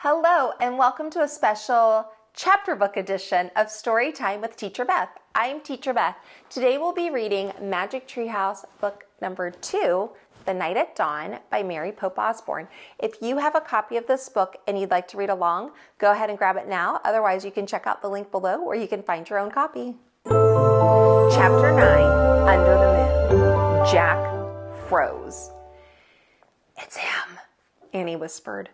Hello, and welcome to a special chapter book edition of Storytime with Teacher Beth. I'm Teacher Beth. Today we'll be reading Magic Treehouse book number 2, The Night at Dawn by Mary Pope Osborne. If you have a copy of this book and you'd like to read along, go ahead and grab it now. Otherwise, you can check out the link below where you can find your own copy. Chapter 9, Under the Moon. Jack froze. "It's him," Annie whispered.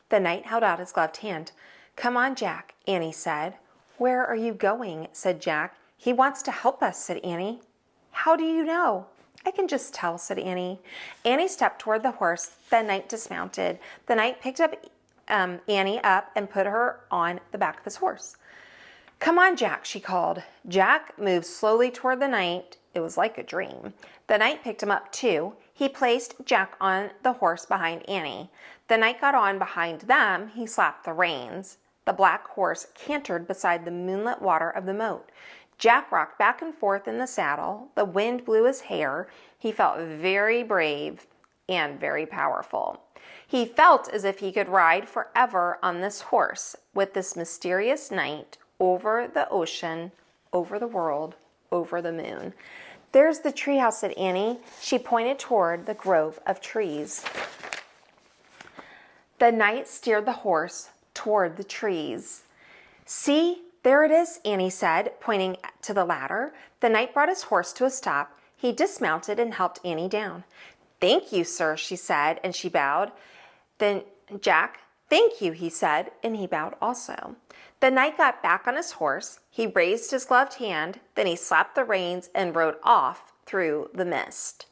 The knight held out his gloved hand. "Come on, Jack," Annie said. "Where are you going?" said Jack. "He wants to help us," said Annie. "How do you know?" "I can just tell," said Annie. Annie stepped toward the horse. The knight dismounted. The knight picked up Annie up and put her on the back of his horse. "Come on, Jack," she called. Jack moved slowly toward the knight. It was like a dream. The knight picked him up too. He placed Jack on the horse behind Annie. The knight got on behind them. He slapped the reins. The black horse cantered beside the moonlit water of the moat. Jack rocked back and forth in the saddle. The wind blew his hair. He felt very brave and very powerful. He felt as if he could ride forever on this horse with this mysterious knight over the ocean, over the world, over the moon. "There's the treehouse," said Annie. She pointed toward the grove of trees. The knight steered the horse toward the trees. "See, there it is," Annie said, pointing to the ladder. The knight brought his horse to a stop. He dismounted and helped Annie down. "Thank you, sir," she said, and she bowed. Then Jack, "Thank you," he said, and he bowed also. The knight got back on his horse. He raised his gloved hand, then he slapped the reins and rode off through the mist.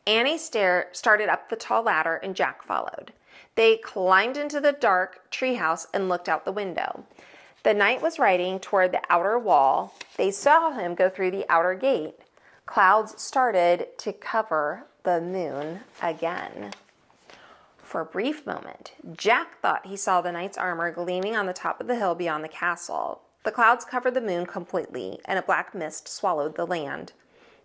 Annie started up the tall ladder and Jack followed. They climbed into the dark treehouse and looked out the window. The knight was riding toward the outer wall. They saw him go through the outer gate. Clouds started to cover the moon again. For a brief moment, Jack thought he saw the knight's armor gleaming on the top of the hill beyond the castle. The clouds covered the moon completely, and a black mist swallowed the land.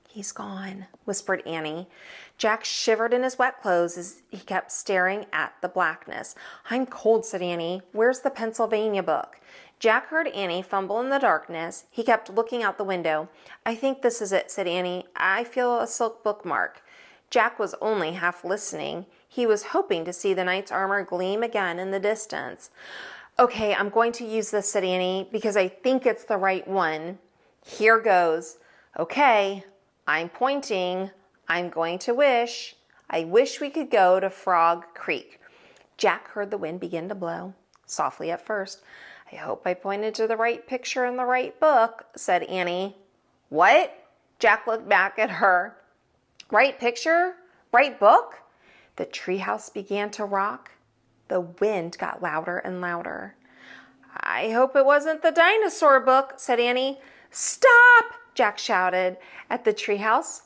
"He's gone," whispered Annie. Jack shivered in his wet clothes as he kept staring at the blackness. "I'm cold," said Annie. "Where's the Pennsylvania book?" Jack heard Annie fumble in the darkness. He kept looking out the window. "I think this is it," said Annie. "I feel a silk bookmark." Jack was only half listening. He was hoping to see the knight's armor gleam again in the distance. "Okay, I'm going to use this," said Annie, "because I think it's the right one. Here goes. Okay, I'm pointing. I'm going to wish. I wish we could go to Frog Creek." Jack heard the wind begin to blow, softly at first. "I hope I pointed to the right picture in the right book," said Annie. "What?" Jack looked back at her. "Right picture? Right book?" The treehouse began to rock. The wind got louder and louder. "I hope it wasn't the dinosaur book," said Annie. "Stop!" Jack shouted at the treehouse.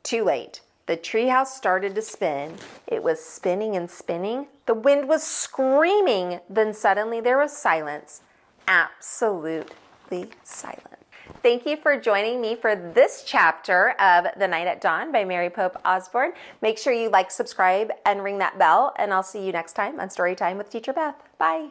Too late. The treehouse started to spin. It was spinning and spinning. The wind was screaming. Then suddenly there was silence. Absolutely silent. Thank you for joining me for this chapter of The Night at Dawn by Mary Pope Osborne. Make sure you like, subscribe, and ring that bell, and I'll see you next time on Storytime with Teacher Beth. Bye.